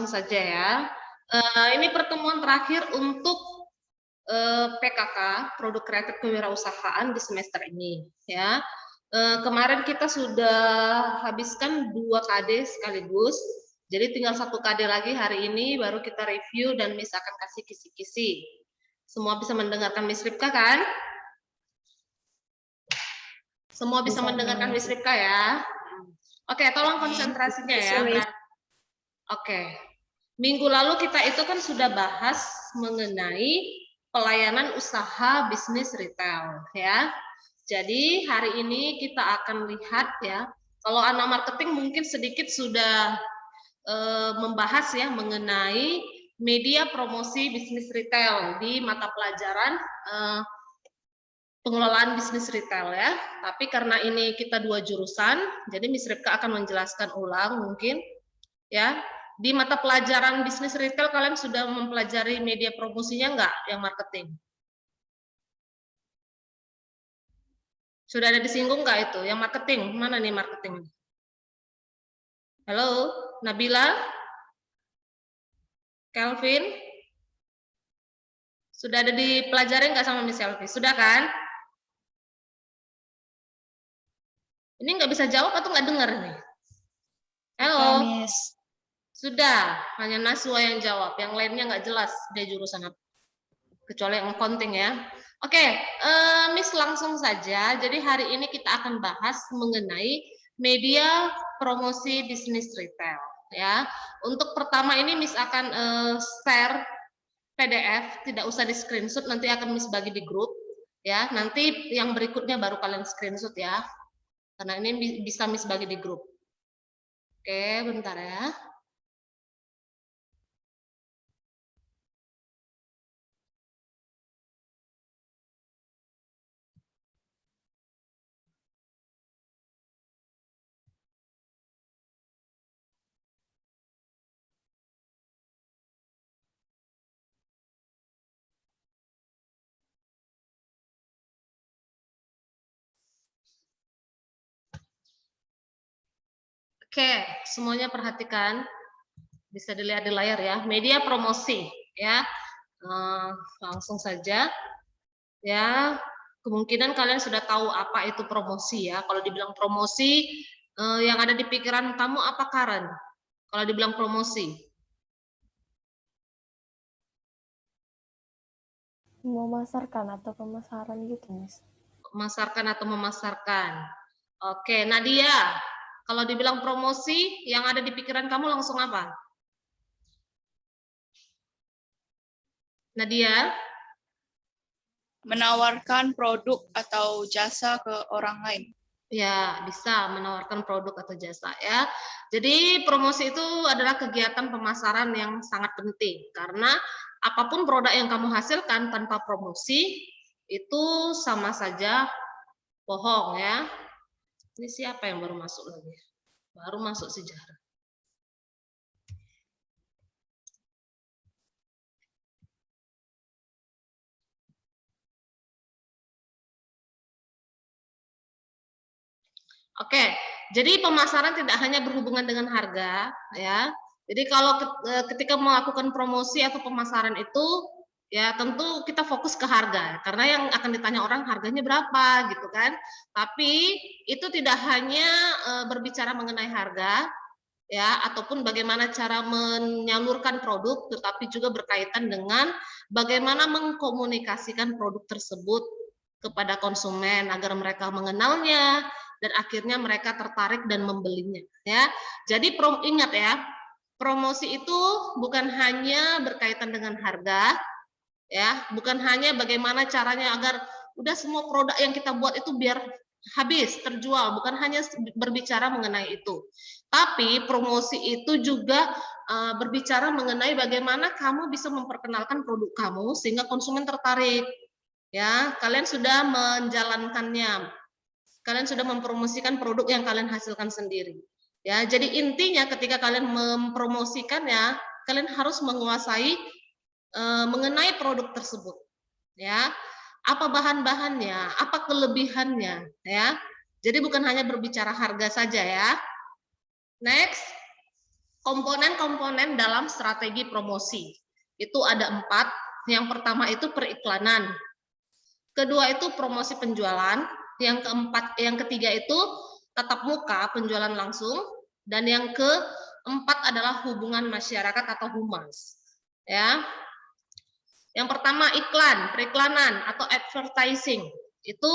saja ya. Ini pertemuan terakhir untuk PKK, produk kreatif kewirausahaan di semester ini ya. Kemarin kita sudah habiskan 2 KD sekaligus, jadi tinggal 1 KD lagi hari ini baru kita review dan Miss akan kasih kisi-kisi. Semua bisa mendengarkan Miss Ripka kan? Semua bisa mendengarkan Miss Ripka ya? Oke, tolong konsentrasinya ya. Oke. Minggu lalu kita itu kan sudah bahas mengenai pelayanan usaha bisnis retail ya. Jadi hari ini kita akan lihat ya. Kalau anak marketing mungkin sedikit sudah membahas ya mengenai media promosi bisnis retail di mata pelajaran pengelolaan bisnis retail ya. Tapi karena ini kita 2 jurusan, jadi Miss Ripka akan menjelaskan ulang mungkin ya. Di mata pelajaran bisnis retail kalian sudah mempelajari media promosinya enggak yang marketing? Sudah ada disinggung enggak itu? Yang marketing, mana nih marketing? Halo, Nabila? Kelvin? Sudah ada dipelajari enggak sama Miss Selvi? Sudah kan? Ini enggak bisa jawab atau enggak dengar nih? Halo? Miss. Sudah, hanya Naswa yang jawab, yang lainnya nggak jelas dia jurusan apa. Kecuali yang accounting ya. Oke, Miss langsung saja. Jadi hari ini kita akan bahas mengenai media promosi bisnis retail ya. Untuk pertama ini Miss akan share PDF, tidak usah di screenshot, nanti akan Miss bagi di grup ya. Nanti yang berikutnya baru kalian screenshot ya. Karena ini bisa Miss bagi di grup. Oke, bentar ya. Oke, semuanya perhatikan, bisa dilihat di layar ya, media promosi ya. Langsung saja ya, kemungkinan kalian sudah tahu apa itu promosi ya. Kalau dibilang promosi, yang ada di pikiran kamu apa, Karen? Kalau dibilang promosi? Memasarkan atau pemasaran gitu, Miss. Memasarkan atau memasarkan. Oke, Nadia, kalau dibilang promosi, yang ada di pikiran kamu langsung apa? Nadia? Menawarkan produk atau jasa ke orang lain. Ya, bisa menawarkan produk atau jasa ya. Jadi promosi itu adalah kegiatan pemasaran yang sangat penting karena apapun produk yang kamu hasilkan tanpa promosi itu sama saja bohong ya. Ini siapa yang baru masuk lagi? Baru masuk sejarah. Oke, jadi pemasaran tidak hanya berhubungan dengan harga, ya. Jadi kalau ketika melakukan promosi atau pemasaran itu, ya tentu kita fokus ke harga, karena yang akan ditanya orang harganya berapa, gitu kan. Tapi itu tidak hanya berbicara mengenai harga, ya, ataupun bagaimana cara menyalurkan produk, tetapi juga berkaitan dengan bagaimana mengkomunikasikan produk tersebut kepada konsumen agar mereka mengenalnya dan akhirnya mereka tertarik dan membelinya ya. Jadi ingat ya, promosi itu bukan hanya berkaitan dengan harga ya, bukan hanya bagaimana caranya agar udah semua produk yang kita buat itu biar habis terjual, bukan hanya berbicara mengenai itu. Tapi promosi itu juga berbicara mengenai bagaimana kamu bisa memperkenalkan produk kamu sehingga konsumen tertarik. Ya, kalian sudah menjalankannya. Kalian sudah mempromosikan produk yang kalian hasilkan sendiri. Ya, jadi intinya ketika kalian mempromosikannya, kalian harus menguasai mengenai produk tersebut. Ya, apa bahan-bahannya, apa kelebihannya, ya. Jadi bukan hanya berbicara harga saja ya. Next. Komponen-komponen dalam strategi promosi itu ada 4. Yang pertama itu periklanan, kedua itu promosi penjualan, yang ketiga itu tatap muka penjualan langsung, dan yang keempat adalah hubungan masyarakat atau humas. Ya, yang pertama iklan, periklanan atau advertising. Itu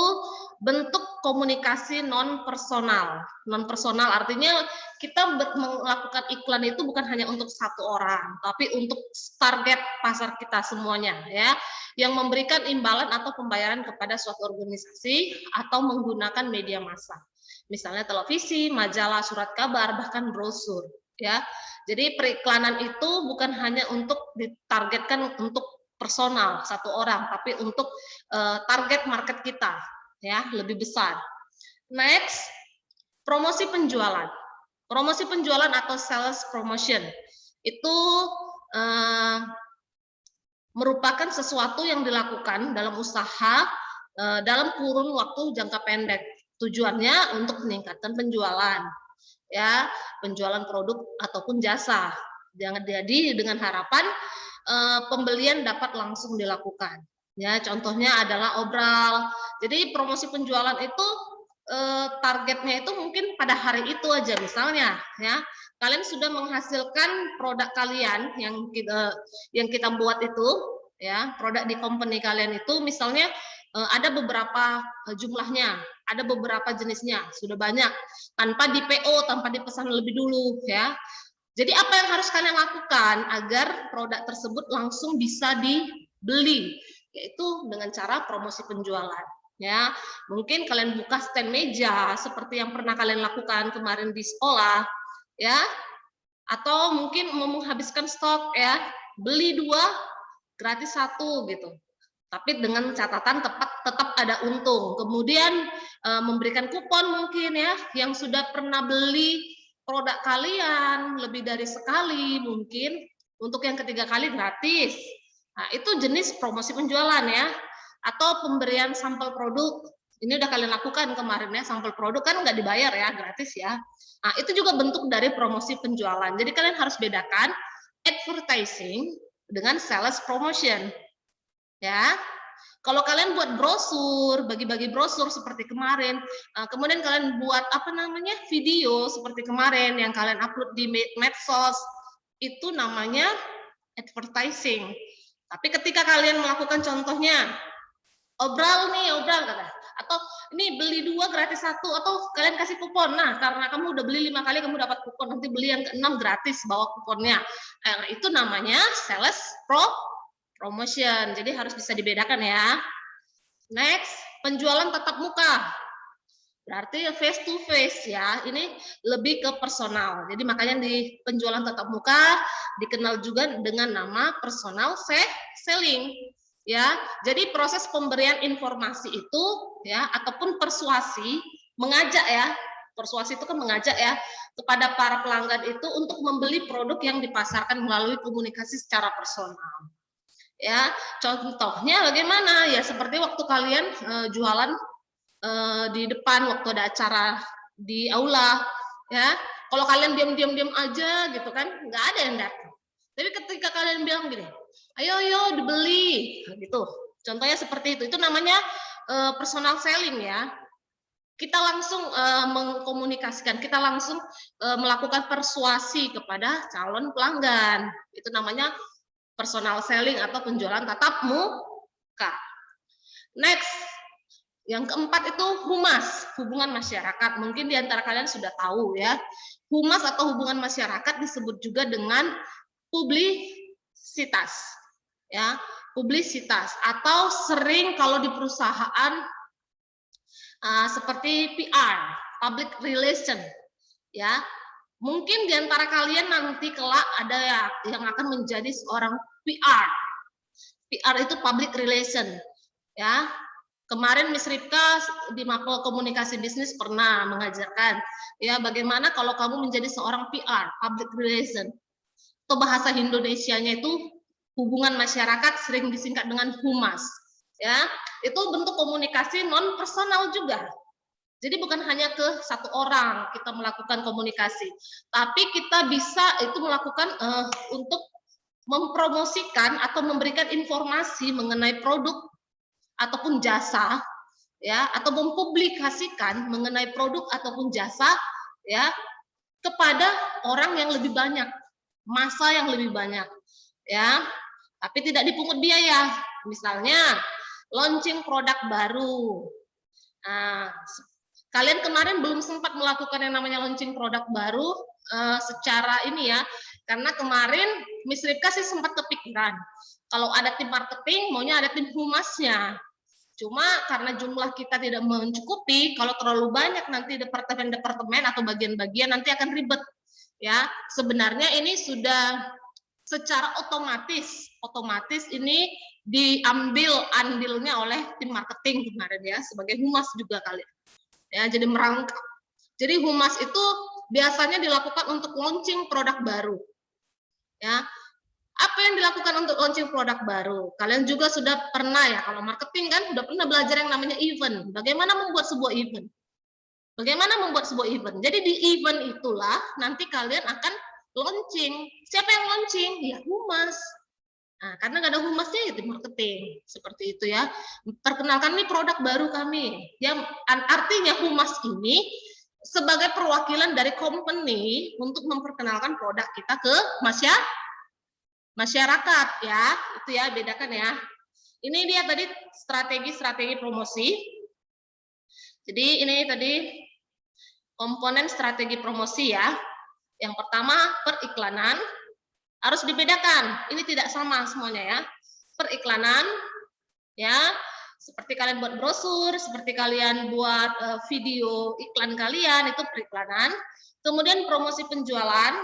bentuk komunikasi non personal. Non personal artinya kita melakukan iklan itu bukan hanya untuk satu orang, tapi untuk target pasar kita semuanya, ya, yang memberikan imbalan atau pembayaran kepada suatu organisasi atau menggunakan media massa. Misalnya televisi, majalah, surat kabar, bahkan brosur, ya. Jadi periklanan itu bukan hanya untuk ditargetkan untuk personal satu orang, tapi untuk target market kita, ya, lebih besar. Next, promosi penjualan. Promosi penjualan atau sales promotion itu merupakan sesuatu yang dilakukan dalam usaha dalam kurun waktu jangka pendek. Tujuannya untuk meningkatkan penjualan, ya, penjualan produk ataupun jasa. Jangan jadi dengan harapan pembelian dapat langsung dilakukan. Ya, contohnya adalah obral. Jadi promosi penjualan itu targetnya itu mungkin pada hari itu aja, misalnya, ya, kalian sudah menghasilkan produk kalian yang kita buat itu, ya, produk di company kalian itu, misalnya ada beberapa jumlahnya, ada beberapa jenisnya, sudah banyak, tanpa di PO, tanpa dipesan lebih dulu, ya. Jadi apa yang harus kalian lakukan agar produk tersebut langsung bisa dibeli, yaitu dengan cara promosi penjualan. Ya, mungkin kalian buka stand meja seperti yang pernah kalian lakukan kemarin di sekolah, ya, atau mungkin menghabiskan stok, ya, beli 2 gratis 1 gitu. Tapi dengan catatan tetap ada untung. Kemudian memberikan kupon mungkin, ya, yang sudah pernah beli produk kalian lebih dari sekali, mungkin untuk yang ketiga kali gratis. Nah, itu jenis promosi penjualan, ya. Atau pemberian sampel produk. Ini udah kalian lakukan kemarin, ya, sampel produk kan nggak dibayar, ya, gratis, ya. Nah, itu juga bentuk dari promosi penjualan. Jadi kalian harus bedakan advertising dengan sales promotion, ya. Kalau kalian buat brosur, bagi-bagi brosur seperti kemarin, kemudian kalian buat apa namanya, video seperti kemarin yang kalian upload di medsos, itu namanya advertising. Tapi ketika kalian melakukan contohnya, obral nih, obral kata, atau ini beli 2 gratis 1, atau kalian kasih kupon. Nah, karena kamu udah beli 5 kali, kamu dapat kupon, nanti beli yang ke-6 gratis, bawa kuponnya. Itu namanya sales promotion. Jadi harus bisa dibedakan, ya. Next, penjualan tatap muka. Berarti face to face, ya. Ini lebih ke personal. Jadi makanya di penjualan tatap muka dikenal juga dengan nama personal selling, ya. Jadi proses pemberian informasi itu, ya, ataupun persuasi, mengajak, ya. Persuasi itu kan mengajak, ya, kepada para pelanggan itu untuk membeli produk yang dipasarkan melalui komunikasi secara personal. Ya, contohnya bagaimana? Ya seperti waktu kalian jualan di depan waktu ada acara di aula, ya. Kalau kalian diam aja gitu kan, nggak ada yang datang. Tapi ketika kalian bilang gini, ayo dibeli, gitu. Contohnya seperti itu namanya personal selling, ya. Kita langsung mengkomunikasikan, kita langsung melakukan persuasi kepada calon pelanggan. Itu namanya personal selling atau penjualan tatap muka. Next, yang keempat itu humas, hubungan masyarakat. Mungkin di antara kalian sudah tahu, ya. Humas atau hubungan masyarakat disebut juga dengan publisitas, ya. Publisitas atau sering kalau di perusahaan seperti PR, public relation, ya. Mungkin di antara kalian nanti kelak ada yang akan menjadi seorang PR. PR itu public relation, ya. Kemarin Miss Ripka di Mapel Komunikasi Bisnis pernah mengajarkan, ya, bagaimana kalau kamu menjadi seorang PR, public relation. Atau bahasa Indonesianya itu hubungan masyarakat, sering disingkat dengan humas, ya. Itu bentuk komunikasi non personal juga. Jadi bukan hanya ke satu orang kita melakukan komunikasi, tapi kita bisa itu melakukan untuk mempromosikan atau memberikan informasi mengenai produk ataupun jasa, ya, atau mempublikasikan mengenai produk ataupun jasa, ya, kepada orang yang lebih banyak, massa yang lebih banyak, ya. Tapi tidak dipungut biaya. Misalnya launching produk baru. Nah, kalian kemarin belum sempat melakukan yang namanya launching produk baru secara ini ya, karena kemarin Miss Ripka sih sempat kepikiran kalau ada tim marketing maunya ada tim humasnya. Cuma karena jumlah kita tidak mencukupi, kalau terlalu banyak nanti departemen-departemen atau bagian-bagian nanti akan ribet. Ya, sebenarnya ini sudah secara otomatis ini diambil andilnya oleh tim marketing kemarin ya, sebagai humas juga kalian. Ya, jadi merangkap. Jadi humas itu biasanya dilakukan untuk launching produk baru. Ya. Apa yang dilakukan untuk launching produk baru? Kalian juga sudah pernah ya, kalau marketing kan sudah pernah belajar yang namanya event. Bagaimana membuat sebuah event? Bagaimana membuat sebuah event? Jadi di event itulah nanti kalian akan launching. Siapa yang launching? Ya humas. Nah, karena nggak ada humasnya ya di marketing. Seperti itu ya. Perkenalkan nih produk baru kami. Yang artinya humas ini sebagai perwakilan dari company untuk memperkenalkan produk kita ke masyarakat ya. Itu ya, bedakan ya. Ini dia tadi strategi promosi. Jadi ini tadi komponen strategi promosi ya. Yang pertama periklanan. Harus dibedakan, ini tidak sama semuanya ya. Periklanan, ya, seperti kalian buat brosur, seperti kalian buat video iklan kalian, itu periklanan. Kemudian promosi penjualan,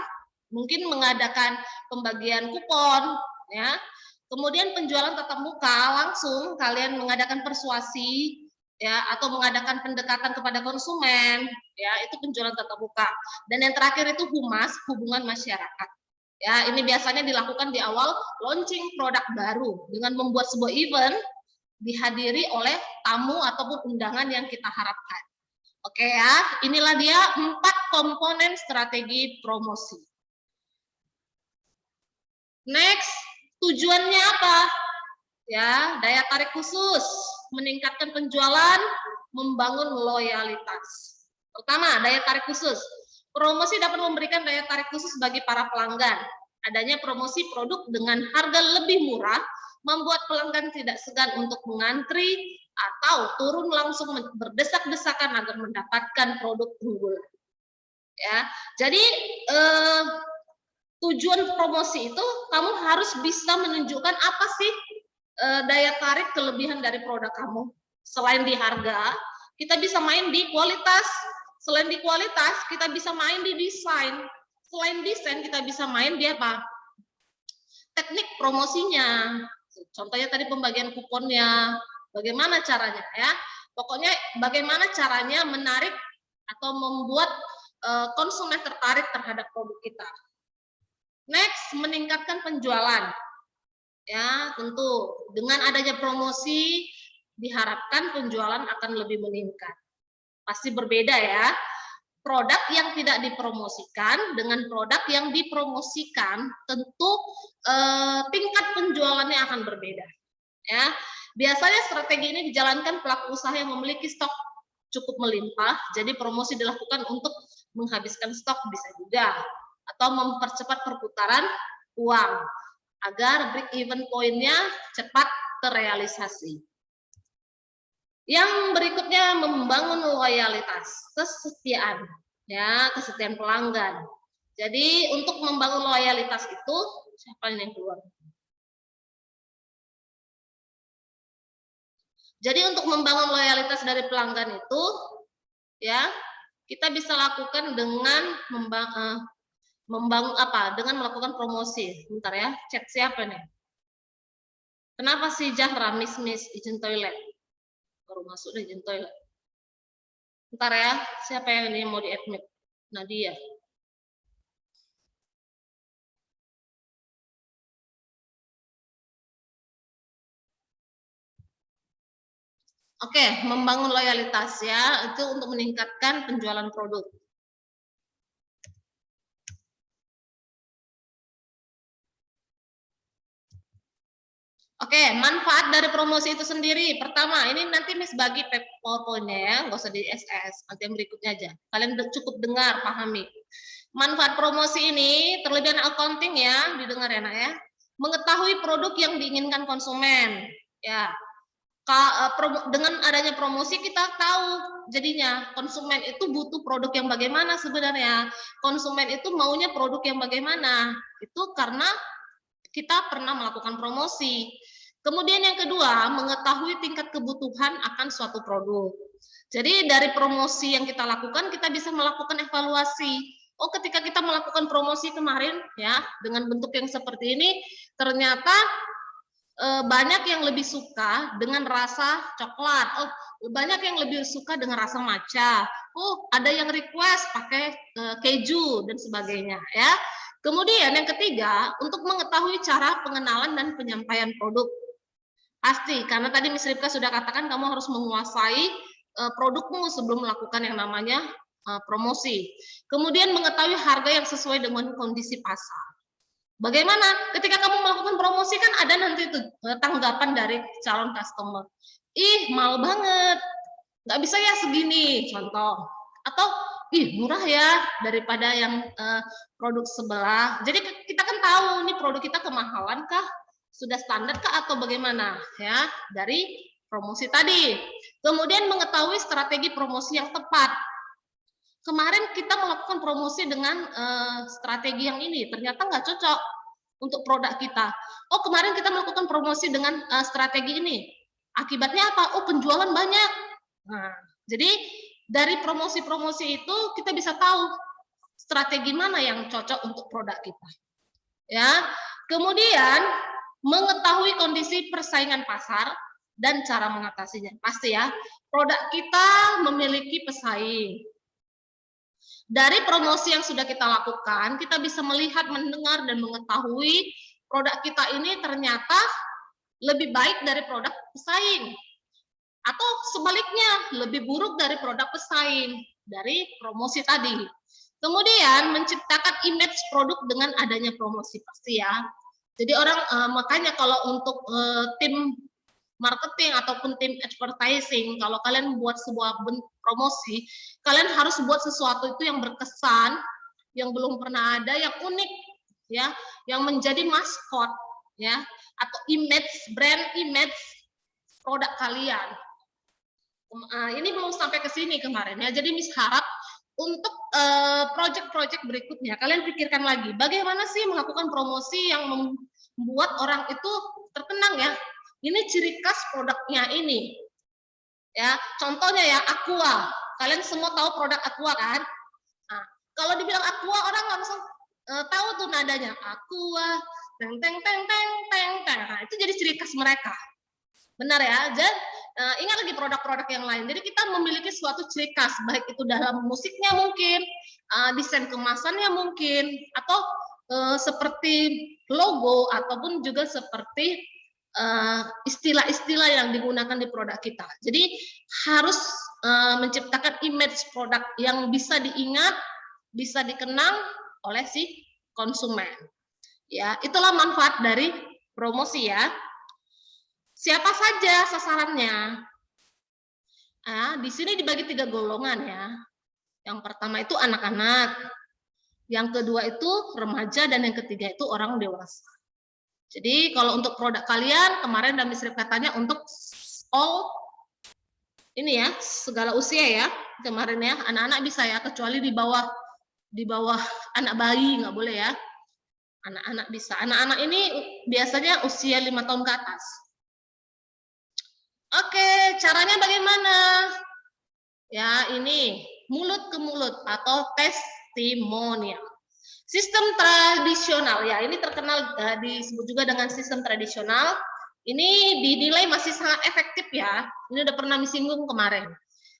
mungkin mengadakan pembagian kupon, ya. Kemudian penjualan tatap muka, langsung kalian mengadakan persuasi, ya, atau mengadakan pendekatan kepada konsumen, ya, itu penjualan tatap muka. Dan yang terakhir itu humas, hubungan masyarakat. Ya, ini biasanya dilakukan di awal launching produk baru dengan membuat sebuah event dihadiri oleh tamu ataupun undangan yang kita harapkan. Oke ya, inilah dia 4 komponen strategi promosi. Next, tujuannya apa? Ya, daya tarik khusus, meningkatkan penjualan, membangun loyalitas. Pertama, daya tarik khusus. Promosi dapat memberikan daya tarik khusus bagi para pelanggan. Adanya promosi produk dengan harga lebih murah membuat pelanggan tidak segan untuk mengantri atau turun langsung berdesak-desakan agar mendapatkan produk unggulan. Ya, jadi tujuan promosi itu kamu harus bisa menunjukkan apa sih daya tarik kelebihan dari produk kamu. Selain di harga, kita bisa main di kualitas. Selain di kualitas, kita bisa main di desain. Selain desain, kita bisa main di apa? Teknik promosinya. Contohnya tadi pembagian kuponnya. Bagaimana caranya ya? Pokoknya bagaimana caranya menarik atau membuat konsumen tertarik terhadap produk kita. Next, meningkatkan penjualan. Ya, tentu dengan adanya promosi diharapkan penjualan akan lebih meningkat. Pasti berbeda ya. Produk yang tidak dipromosikan dengan produk yang dipromosikan tentu tingkat penjualannya akan berbeda. Ya, biasanya strategi ini dijalankan pelaku usaha yang memiliki stok cukup melimpah. Jadi promosi dilakukan untuk menghabiskan stok bisa juga atau mempercepat perputaran uang agar break even point-nya cepat terrealisasi. Yang berikutnya membangun loyalitas, kesetiaan, ya, kesetiaan pelanggan. Jadi untuk membangun loyalitas itu siapa yang keluar? Jadi untuk membangun loyalitas dari pelanggan itu, ya, kita bisa lakukan dengan membangun apa? Dengan melakukan promosi. Bentar ya, chat siapa nih? Kenapa sih Zahra miss izin toilet? Baru masuk deh izin toilet. Bentar ya, siapa yang ini mau di-admit? Nadia. Oke, membangun loyalitas ya, itu untuk meningkatkan penjualan produk. Oke, manfaat dari promosi itu sendiri. Pertama, ini nanti Miss bagi PowerPoint-nya ya, nggak usah di SS, nanti yang berikutnya aja. Kalian cukup dengar, pahami. Manfaat promosi ini, terlebih anak accounting ya, didengar ya, Nak ya. Mengetahui produk yang diinginkan konsumen. Ya, dengan adanya promosi kita tahu jadinya konsumen itu butuh produk yang bagaimana sebenarnya. Konsumen itu maunya produk yang bagaimana. Itu karena kita pernah melakukan promosi. Kemudian yang kedua, mengetahui tingkat kebutuhan akan suatu produk. Jadi dari promosi yang kita lakukan, kita bisa melakukan evaluasi. Oh, ketika kita melakukan promosi kemarin, ya, dengan bentuk yang seperti ini, ternyata banyak yang lebih suka dengan rasa coklat. Oh, banyak yang lebih suka dengan rasa matcha. Oh, ada yang request pakai keju dan sebagainya, ya. Kemudian yang ketiga, untuk mengetahui cara pengenalan dan penyampaian produk. Pasti, karena tadi Miss Ripka sudah katakan kamu harus menguasai produkmu sebelum melakukan yang namanya promosi. Kemudian mengetahui harga yang sesuai dengan kondisi pasar. Bagaimana? Ketika kamu melakukan promosi kan ada nanti itu tanggapan dari calon customer. Ih, mahal banget. Nggak bisa ya segini, contoh. Atau, ih murah ya daripada yang produk sebelah. Jadi kita kan tahu nih produk kita kemahalan kah? Sudah standar kah atau bagaimana? Ya, dari promosi tadi. Kemudian mengetahui strategi promosi yang tepat. Kemarin kita melakukan promosi dengan strategi yang ini, ternyata nggak cocok untuk produk kita. Oh, kemarin kita melakukan promosi dengan strategi ini. Akibatnya apa? Oh, penjualan banyak. Nah, jadi dari promosi-promosi itu kita bisa tahu strategi mana yang cocok untuk produk kita. Ya. Kemudian mengetahui kondisi persaingan pasar dan cara mengatasinya. Pasti ya, produk kita memiliki pesaing. Dari promosi yang sudah kita lakukan, kita bisa melihat, mendengar, dan mengetahui produk kita ini ternyata lebih baik dari produk pesaing. Atau sebaliknya, lebih buruk dari produk pesaing, dari promosi tadi. Kemudian, menciptakan image produk dengan adanya promosi, pasti ya. Jadi orang, makanya kalau untuk tim marketing ataupun tim advertising, kalau kalian buat sebuah promosi, kalian harus buat sesuatu itu yang berkesan, yang belum pernah ada, yang unik, ya, yang menjadi maskot, ya, atau image, brand image produk kalian. Ini belum sampai ke sini kemarin ya. Jadi Miss harap untuk project-project berikutnya kalian pikirkan lagi bagaimana sih melakukan promosi yang membuat orang itu terkenang ya. Ini ciri khas produknya ini. Ya, contohnya ya Aqua. Kalian semua tahu produk Aqua kan? Nah, kalau dibilang Aqua orang langsung tahu tuh nadanya. Aqua, teng teng teng teng teng teng. Nah, itu jadi ciri khas mereka. Benar ya? Dan ingat lagi produk-produk yang lain. Jadi kita memiliki suatu ciri khas, baik itu dalam musiknya mungkin, desain kemasannya mungkin, atau seperti logo ataupun juga seperti istilah-istilah yang digunakan di produk kita. Jadi harus menciptakan image produk yang bisa diingat, bisa dikenang oleh si konsumen. Ya, itulah manfaat dari promosi ya. Siapa saja sasarannya? Di sini dibagi 3 golongan ya. Yang pertama itu anak-anak, yang kedua itu remaja, dan yang ketiga itu orang dewasa. Jadi kalau untuk produk kalian kemarin dan Miss Ripka tanya untuk all ini ya, segala usia ya kemarin ya, anak-anak bisa ya, kecuali di bawah anak bayi nggak boleh ya. Anak-anak bisa. Anak-anak ini biasanya usia 5 tahun ke atas. Oke, caranya bagaimana? Ya, ini mulut ke mulut atau testimonial. Sistem tradisional, ya ini terkenal disebut juga dengan sistem tradisional. Ini dinilai masih sangat efektif ya. Ini udah pernah disinggung kemarin.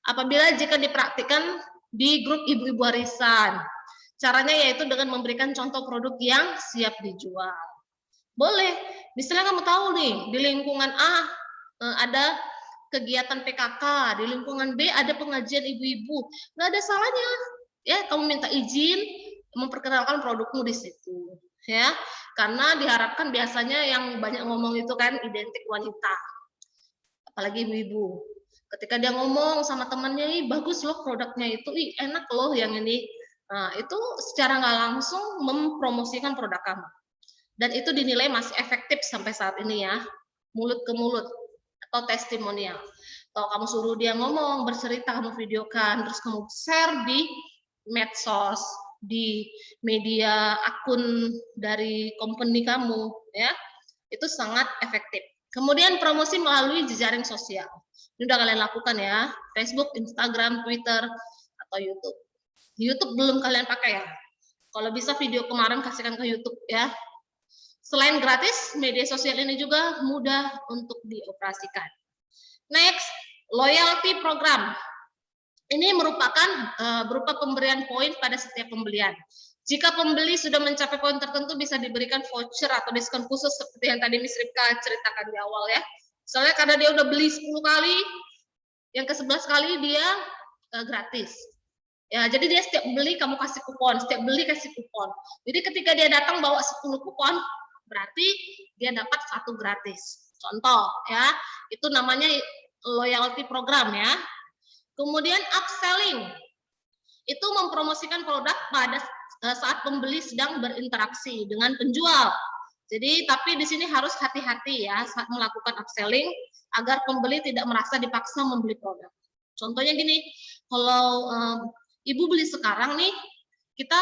Apabila jika dipraktikkan di grup ibu-ibu warisan. Caranya yaitu dengan memberikan contoh produk yang siap dijual. Boleh, misalnya kamu tahu nih, di lingkungan A ada kegiatan PKK, di lingkungan B ada pengajian ibu-ibu, nggak ada salahnya ya kamu minta izin memperkenalkan produkmu di situ ya, karena diharapkan biasanya yang banyak ngomong itu kan identik wanita, apalagi ibu-ibu. Ketika dia ngomong sama temannya, "Ih, bagus loh produknya itu, ih, enak loh yang ini." Nah, itu secara nggak langsung mempromosikan produk kamu. Dan itu dinilai masih efektif sampai saat ini ya, mulut ke mulut atau testimonial. Atau kamu suruh dia ngomong, bercerita, kamu videokan, terus kamu share di medsos, di media akun dari company kamu, ya, itu sangat efektif. Kemudian promosi melalui jejaring sosial. Ini udah kalian lakukan ya, Facebook, Instagram, Twitter, atau YouTube. YouTube belum kalian pakai ya. Kalau bisa video kemarin kasihkan ke YouTube ya. Selain gratis, media sosial ini juga mudah untuk dioperasikan. Next, loyalty program. Ini merupakan berupa pemberian poin pada setiap pembelian. Jika pembeli sudah mencapai poin tertentu, bisa diberikan voucher atau diskon khusus seperti yang tadi Miss Ripka ceritakan di awal ya. Soalnya karena dia udah beli 10 kali, yang ke-11 kali dia gratis. Ya, jadi dia setiap beli kamu kasih kupon, setiap beli kasih kupon. Jadi ketika dia datang bawa 10 kupon, berarti dia dapat 1 gratis. Contoh ya, itu namanya loyalty program ya. Kemudian upselling, itu mempromosikan produk pada saat pembeli sedang berinteraksi dengan penjual. Jadi tapi di sini harus hati-hati ya saat melakukan upselling agar pembeli tidak merasa dipaksa membeli produk. Contohnya gini, kalau ibu beli sekarang nih, kita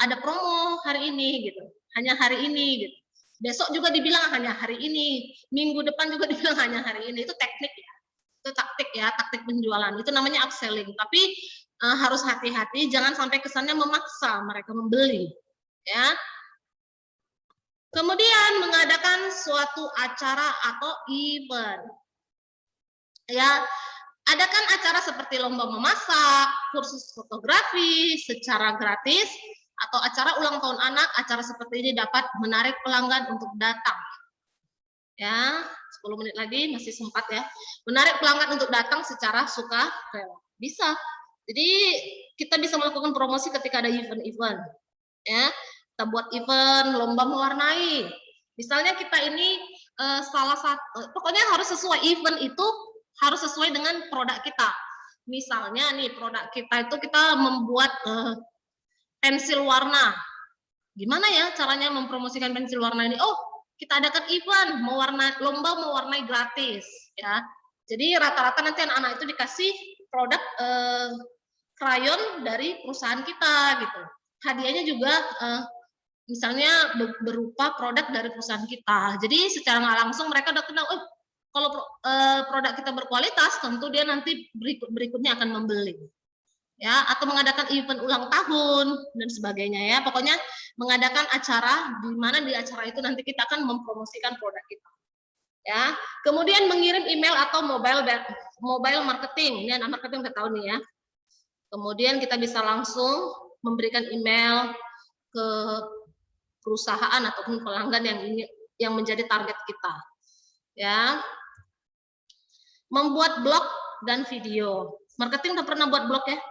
ada promo hari ini gitu, hanya hari ini gitu. Besok juga dibilang hanya hari ini, minggu depan juga dibilang hanya hari ini. Itu teknik ya, itu taktik ya, taktik penjualan. Itu namanya upselling. Tapi harus hati-hati, jangan sampai kesannya memaksa mereka membeli. Ya. Kemudian mengadakan suatu acara atau event. Ya, adakan acara seperti lomba memasak, kursus fotografi secara gratis, atau acara ulang tahun anak. Acara seperti ini dapat menarik pelanggan untuk datang. Ya, 10 menit lagi masih sempat ya. Menarik pelanggan untuk datang secara sukarela. Bisa. Jadi kita bisa melakukan promosi ketika ada event-event. Ya, kita buat event lomba mewarnai. Misalnya kita ini salah satu, pokoknya harus sesuai event itu harus sesuai dengan produk kita. Misalnya nih produk kita itu kita membuat pensil warna. Gimana ya caranya mempromosikan pensil warna ini? Oh, kita adakan event lomba mewarnai gratis ya. Jadi rata-rata nanti anak-anak itu dikasih produk krayon dari perusahaan kita gitu. Hadiahnya juga misalnya berupa produk dari perusahaan kita. Jadi secara nggak langsung mereka udah kenal, oh kalau produk kita berkualitas, tentu dia nanti berikutnya akan membeli. Ya, atau mengadakan event ulang tahun dan sebagainya ya. Pokoknya mengadakan acara di mana di acara itu nanti kita akan mempromosikan produk kita. Ya. Kemudian mengirim email atau mobile marketing. Ini anak marketing udah tahu nih ya. Kemudian kita bisa langsung memberikan email ke perusahaan ataupun pelanggan yang menjadi target kita. Ya. Membuat blog dan video. Marketing udah pernah buat blog ya?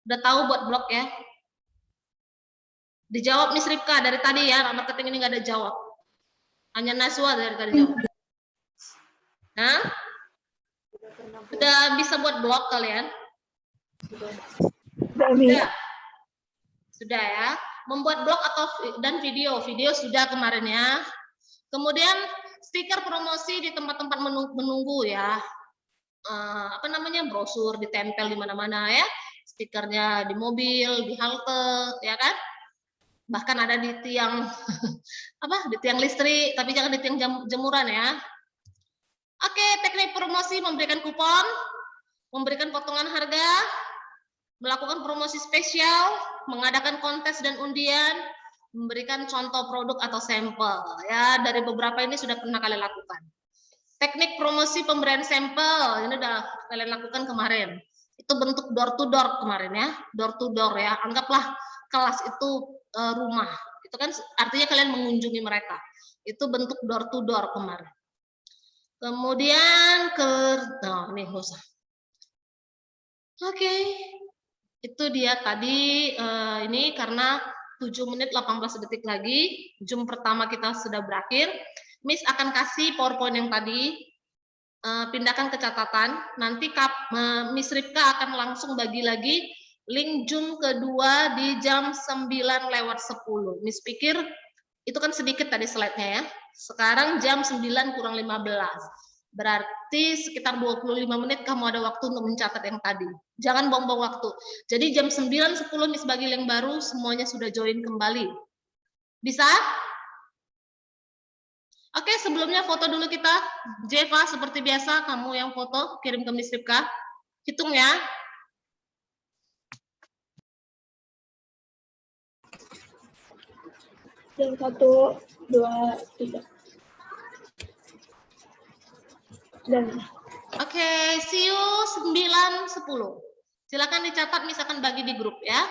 Udah tahu buat blog ya? Dijawab Miss Ripka dari tadi ya, marketing ini nggak ada jawab. Hanya Naswa dari tadi jawab. Hah? Udah bisa buat blog kalian? Sudah. Sudah ya. Membuat blog dan video. Video sudah kemarin ya. Kemudian stiker promosi di tempat-tempat menunggu ya. Apa namanya, brosur ditempel di mana-mana ya. Stikernya di mobil, di halte, ya kan? Bahkan ada di tiang di tiang listrik, tapi jangan di tiang jemuran ya. Oke, teknik promosi memberikan kupon, memberikan potongan harga, melakukan promosi spesial, mengadakan kontes dan undian, memberikan contoh produk atau sampel ya. Dari beberapa ini sudah pernah kalian lakukan. Teknik promosi pemberian sampel ini udah kalian lakukan kemarin. Itu bentuk door to door kemarin ya, door to door ya. Anggaplah kelas itu rumah. Itu kan artinya kalian mengunjungi mereka. Itu bentuk door to door kemarin. Kemudian ini nggak usah. Oke, itu dia tadi ini karena 7 menit 18 detik lagi, Zoom pertama kita sudah berakhir. Miss akan kasih PowerPoint yang tadi, pindahkan ke catatan. Nanti Miss Ripka akan langsung bagi lagi link Zoom kedua di jam 9:10. Miss pikir itu kan sedikit tadi slide-nya ya. Sekarang jam 9:15. Berarti sekitar 25 menit kamu ada waktu untuk mencatat yang tadi. Jangan buang-buang waktu. Jadi jam 9:10 Miss bagi link baru, semuanya sudah join kembali. Bisa? Oke, sebelumnya foto dulu kita. Jeva, seperti biasa, kamu yang foto, kirim ke Miss Ripka. Hitung ya. Jam 1, 2, 3. Dan Oke, see you 9:10. Silakan dicatat, Miss akan bagi di grup ya.